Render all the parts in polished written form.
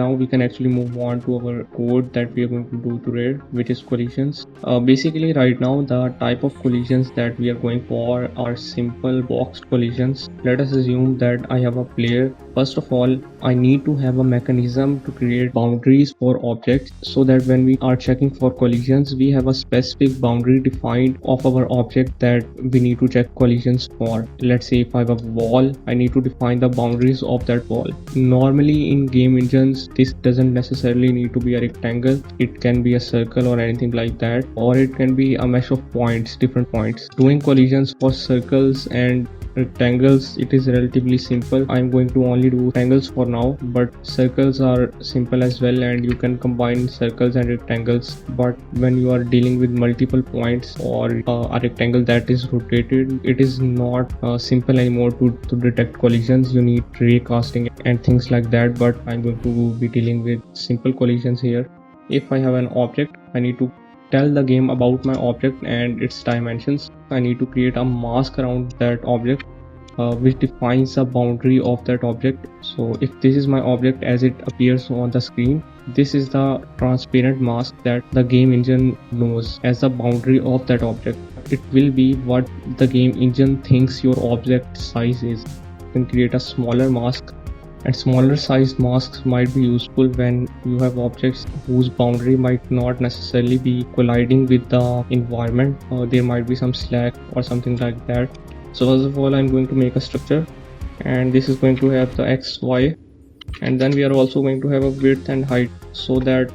now we can actually move on to our code that we are going to do today, which is collisions. Basically right now the type of collisions that we are going for are simple boxed collisions. Let us assume that I have a player. First of all, I need to have a mechanism to create boundaries for objects so that when we are checking for collisions, we have a specific boundary defined of our object that we need to check collisions for. Let's say if I have a wall, I need to define the boundaries of that wall. Normally in game engines, this doesn't necessarily need to be a rectangle. It can be a circle or anything like that, or it can be a mesh of points, different points. Doing collisions for circles and rectangles, it is relatively simple. I'm going to only do rectangles for now, but circles are simple as well, and you can combine circles and rectangles. But when you are dealing with multiple points or a rectangle that is rotated, it is not simple anymore to detect collisions. You need ray casting and things like that, but I'm going to be dealing with simple collisions here. If I have an object, I need to tell the game about my object and its dimensions. I need to create a mask around that object which defines the boundary of that object. So if this is my object as it appears on the screen, this is the transparent mask that the game engine knows as the boundary of that object. It will be what the game engine thinks your object size is. You can create a smaller mask, and smaller sized masks might be useful when you have objects whose boundary might not necessarily be colliding with the environment. There might be some slack or something like that. So first of all, I'm going to make a structure, and this is going to have the x, y, and then we are also going to have a width and height so that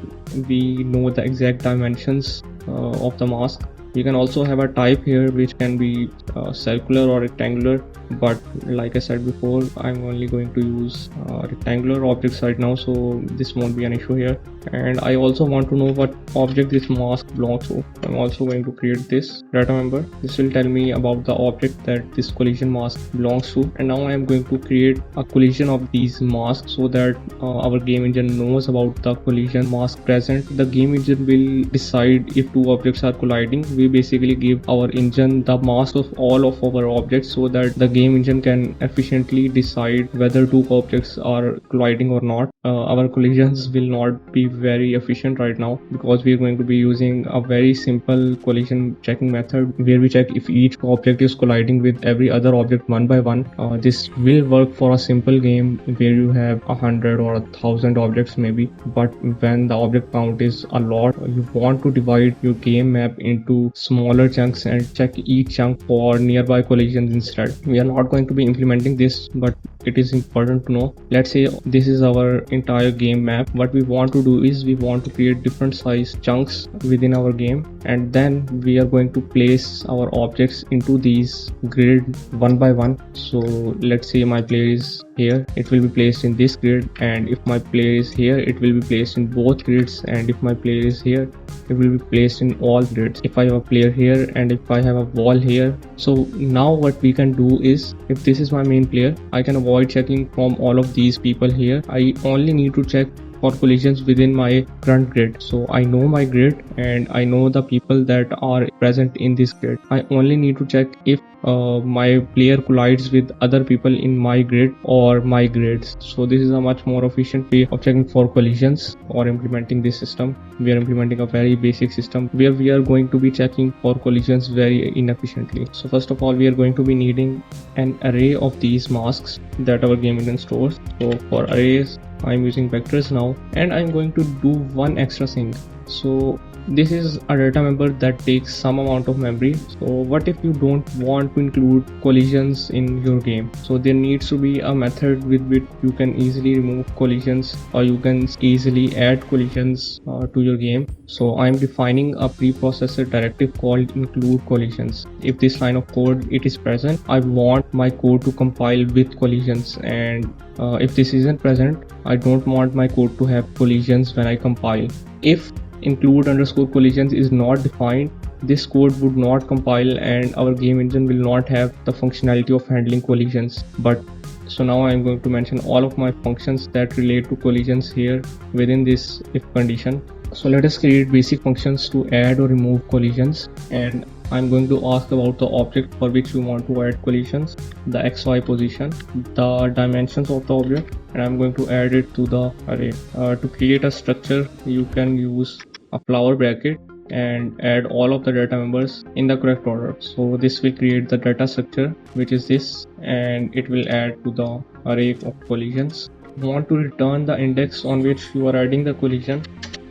we know the exact dimensions of the mask. You can also have a type here which can be circular or rectangular, but like I said before, I'm only going to use rectangular objects right now, so this won't be an issue here. And I also want to know what object this mask belongs to. I'm also going to create this data member. This will tell me about the object that this collision mask belongs to. And now I am going to create a collision of these masks so that our game engine knows about the collision mask present. The game engine will decide if two objects are colliding. We basically give our engine the mask of all of our objects so that the game engine can efficiently decide whether two objects are colliding or not. Our collisions will not be very efficient right now because we are going to be using a very simple collision checking method where we check if each object is colliding with every other object one by one. This will work for a simple game where you have 100 or 1,000 objects maybe, but when the object count is a lot, you want to divide your game map into smaller chunks and check each chunk for nearby collisions instead. We are not going to be implementing this, but it is important to know. Let's say this is our entire game map. What we want to do is we want to create different size chunks within our game, and then we are going to place our objects into these grid one by one. So let's say my player is here, it will be placed in this grid, and if my player is here, it will be placed in both grids, and if my player is here, it will be placed in all grids. If I have a player here and if I have a wall here, so now what we can do is, if this is my main player, I can avoid checking from all of these people here. I only need to check for collisions within my current grid. So I know my grid and I know the people that are present in this grid. I only need to check if my player collides with other people in my grid or my grids. So this is a much more efficient way of checking for collisions or implementing this system. We are implementing a very basic system where we are going to be checking for collisions very inefficiently. So first of all, we are going to be needing an array of these masks that our game engine stores. So for arrays, I'm using vectors now, and I'm going to do one extra thing. So this is a data member that takes some amount of memory. So what if you don't want to include collisions in your game? So there needs to be a method with which you can easily remove collisions, or you can easily add collisions to your game. So I'm defining a preprocessor directive called include collisions. If this line of code it is present, I want my code to compile with collisions, and if this isn't present, I don't want my code to have collisions when I compile. If include underscore collisions is not defined, this code would not compile and our game engine will not have the functionality of handling collisions. But so now I'm going to mention all of my functions that relate to collisions here within this if condition. So let us create basic functions to add or remove collisions, and I'm going to ask about the object for which you want to add collisions, the XY position, the dimensions of the object, and I'm going to add it to the array. To create a structure, you can use a flower bracket and add all of the data members in the correct order. So this will create the data structure, which is this, and it will add to the array of collisions. You want to return the index on which you are adding the collision.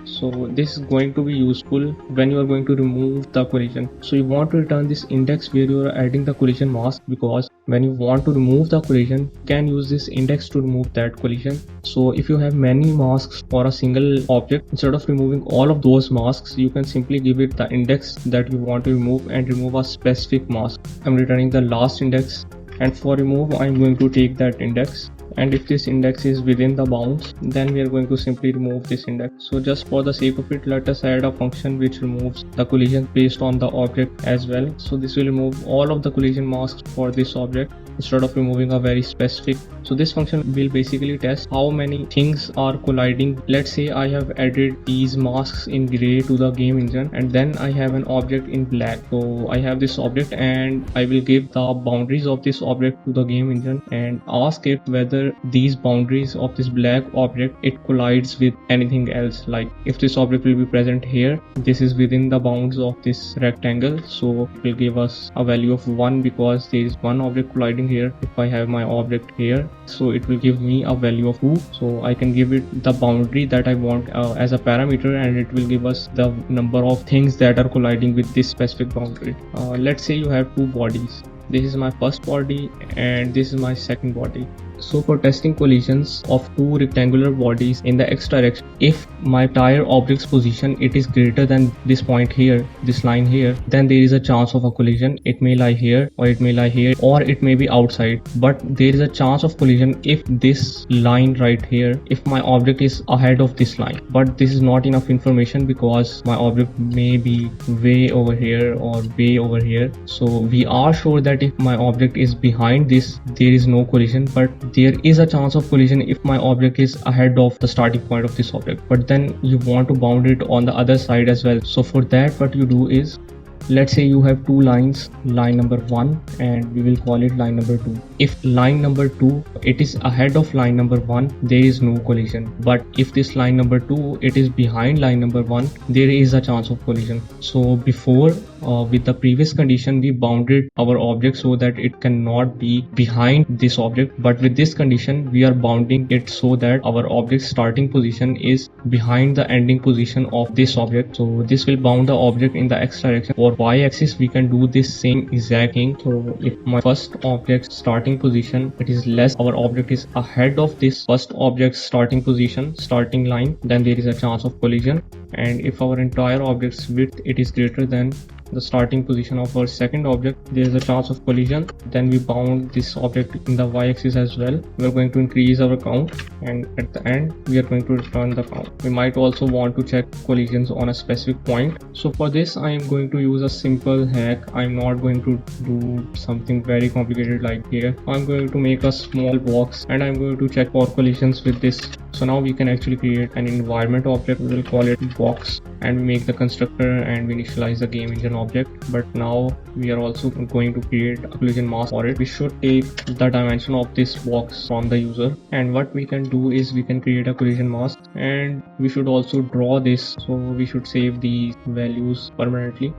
So this is going to be useful when you are going to remove the collision. So you want to return this index where you are adding the collision mask, because when you want to remove the collision, you can use this index to remove that collision. So if you have many masks for a single object, instead of removing all of those masks, you can simply give it the index that you want to remove and remove a specific mask. I'm returning the last index, and for remove I'm going to take that index, and if this index is within the bounds, then we are going to simply remove this index. So just for the sake of it, let us add a function which removes the collision based on the object as well. So this will remove all of the collision masks for this object instead of removing a very specific. So this function will basically test how many things are colliding. Let's say I have added these masks in gray to the game engine, and then I have an object in black. So I have this object and I will give the boundaries of this object to the game engine and ask it whether these boundaries of this black object it collides with anything else. Like if this object will be present here, this is within the bounds of this rectangle, so it will give us a value of 1 because there is one object colliding here. If I have my object here, so it will give me a value of 2. So I can give it the boundary that I want as a parameter, and it will give us the number of things that are colliding with this specific boundary. Let's say you have two bodies. This is my first body and this is my second body. So for testing collisions of two rectangular bodies in the x direction, if my entire object's position it is greater than this point here, this line here, then there is a chance of a collision. It may lie here or it may lie here or it may be outside, but there is a chance of collision if this line right here, if my object is ahead of this line. But this is not enough information because my object may be way over here or way over here. So we are sure that if my object is behind this, there is no collision, but there is a chance of collision if my object is ahead of the starting point of this object. But then you want to bound it on the other side as well. So for that, what you do is, let's say you have two lines, line number 1 and we will call it line number 2. If line number 2 it is ahead of line number 1, there is no collision. But if this line number 2 it is behind line number 1, there is a chance of collision. So before with the previous condition we bounded our object so that it cannot be behind this object, but with this condition we are bounding it so that our object's starting position is behind the ending position of this object. So this will bound the object in the x direction. For y-axis we can do this same exact thing. So if my first object's starting position it is less, our object is ahead of this first object's starting position, starting line, then there is a chance of collision. And if our entire object's width it is greater than the starting position of our second object, there is a chance of collision. Then we bound this object in the y-axis as well. We are going to increase our count, and at the end we are going to return the count. We might also want to check collisions on a specific point. So for this I am going to use a simple hack. I'm not going to do something very complicated like here. I'm going to make a small box and I'm going to check for collisions with this. So now we can actually create an environment object. We will call it box, and we make the constructor and we initialize the game engine object. But now we are also going to create a collision mask for it. We should take the dimension of this box from the user, and what we can do is we can create a collision mask, and we should also draw this. So we should save these values permanently.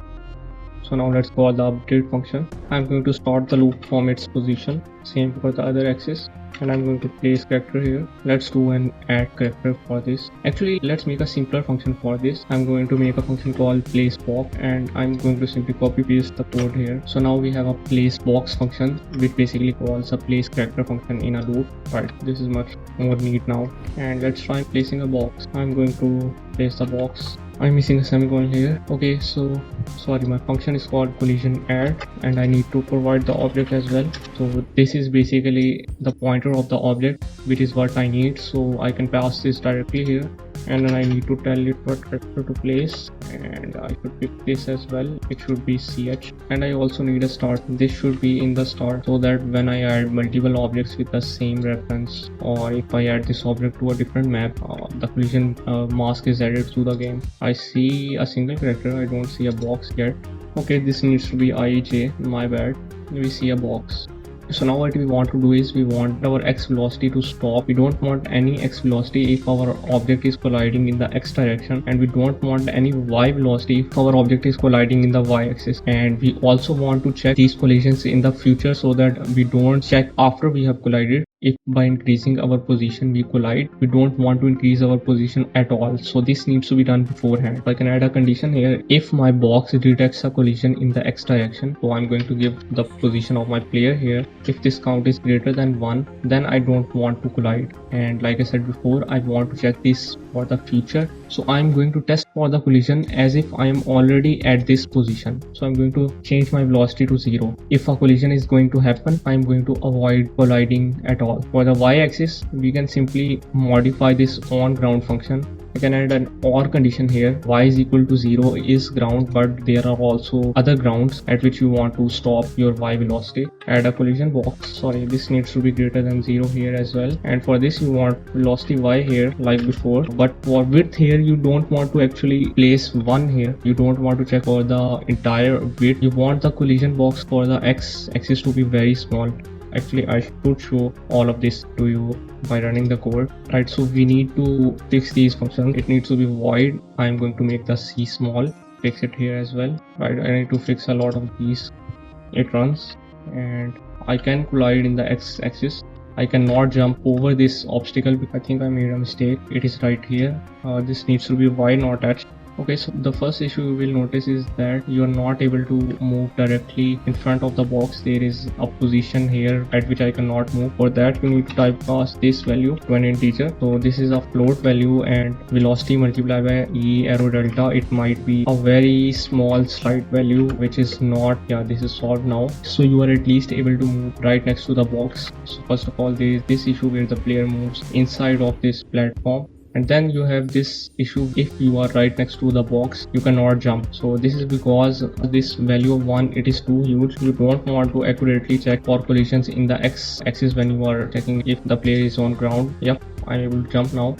So now let's call the update function. I'm going to start the loop from its position, same for the other axis, and I'm going to place character here. Let's do an add character for this. Actually, let's make a simpler function for this. I'm going to make a function called place box, and I'm going to simply copy paste the code here. So now we have a place box function which basically calls a place character function in a loop. Right, this is much more neat now. And let's try placing a box. I'm going to place the box. I'm missing a semicolon here. Okay, so sorry, my function is called collision add, and I need to provide the object as well. So this is basically the pointer of the object, which is what I need. So I can pass this directly here. and then I need to tell it what character to place, and I should pick this as well. It should be CH, and I also need a start. This should be in the start, so that when I add multiple objects with the same reference, or if I add this object to a different map, the collision mask is added to the game. I see a single character, I don't see a box yet. Okay, this needs to be IJ, my bad. We see a box. So now what we want to do is we want our x velocity to stop. We don't want any x velocity if our object is colliding in the x direction, and we don't want any y velocity if our object is colliding in the y axis. And we also want to check these collisions in the future, so that we don't check after we have collided. If by increasing our position we collide, we don't want to increase our position at all, so this needs to be done beforehand. I can add a condition here. If my box detects a collision in the x direction, so I'm going to give the position of my player here. If this count is greater than 1, then I don't want to collide, and like I said before, I want to check this for the future. So I'm going to test for the collision as if I am already at this position. So I'm going to change my velocity to 0. If a collision is going to happen, I'm going to avoid colliding at all. For the y-axis, we can simply modify this on ground function. I can add an OR condition here. Y is equal to 0 is ground, but there are also other grounds at which you want to stop your y velocity. Add a collision box. Sorry, this needs to be greater than 0 here as well. And for this you want velocity y here like before, but for width here you don't want to actually place 1 here. You don't want to check for the entire width. You want the collision box for the x axis to be very small. Actually, I should show all of this to you by running the code, right? So we need to fix these functions. It needs to be void. I'm going to make the c small, fix it here as well, right? I need to fix a lot of these. It runs, and I can collide in the x axis. I cannot jump over this obstacle because I think I made a mistake. It is right here. This needs to be y, not h. Okay, so the first issue you will notice is that you are not able to move directly in front of the box. There is a position here at which I cannot move. For that you need to typecast this value to an integer. So this is a float value, and velocity multiplied by e arrow delta. It might be a very small slight value which is not, yeah, this is solved now. So you are at least able to move right next to the box. So first of all, there is this issue where the player moves inside of this platform. And then you have this issue, if you are right next to the box, you cannot jump. So this is because this value of 1, it is too huge. You don't want to accurately check for collisions in the x axis when you are checking if the player is on ground. Yep, I'm able to jump now.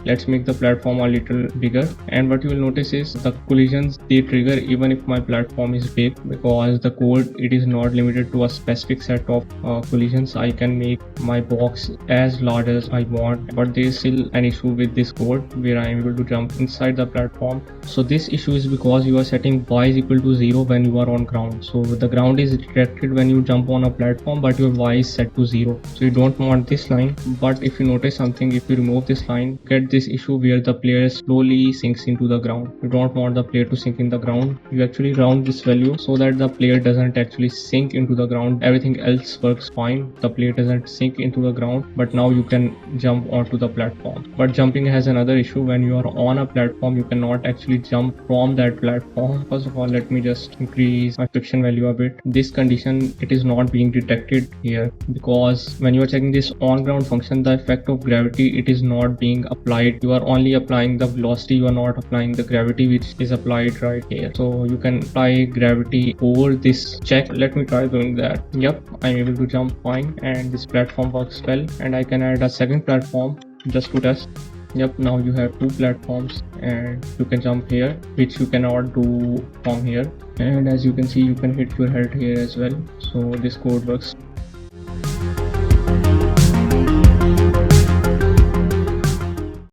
Let's make the platform a little bigger, and what you will notice is the collisions, they trigger even if my platform is big, because the code, it is not limited to a specific set of collisions. I can make my box as large as I want, but there is still an issue with this code where I am able to jump inside the platform. So this issue is because you are setting y is equal to 0 when you are on ground. So the ground is detected when you jump on a platform, but your y is set to 0. So you don't want this line. But if you notice something, if you remove this line, get this issue where the player slowly sinks into the ground. You don't want the player to sink in the ground. You actually round this value so that the player doesn't actually sink into the ground. Everything else works fine. The player doesn't sink into the ground, but now you can jump onto the platform. But jumping has another issue. When you are on a platform, you cannot actually jump from that platform. First of all, let me just increase my friction value a bit. This condition, it is not being detected here, because when you are checking this on ground function, the effect of gravity, it is not being applied. You are only applying the velocity, you are not applying the gravity which is applied right here. So you can apply gravity over this check. Let me try doing that. Yep, I'm able to jump fine, and this platform works well. And I can add a second platform just to test. Yep, now you have 2 platforms, and you can jump here, which you cannot do from here. And as you can see, you can hit your head here as well. So this code works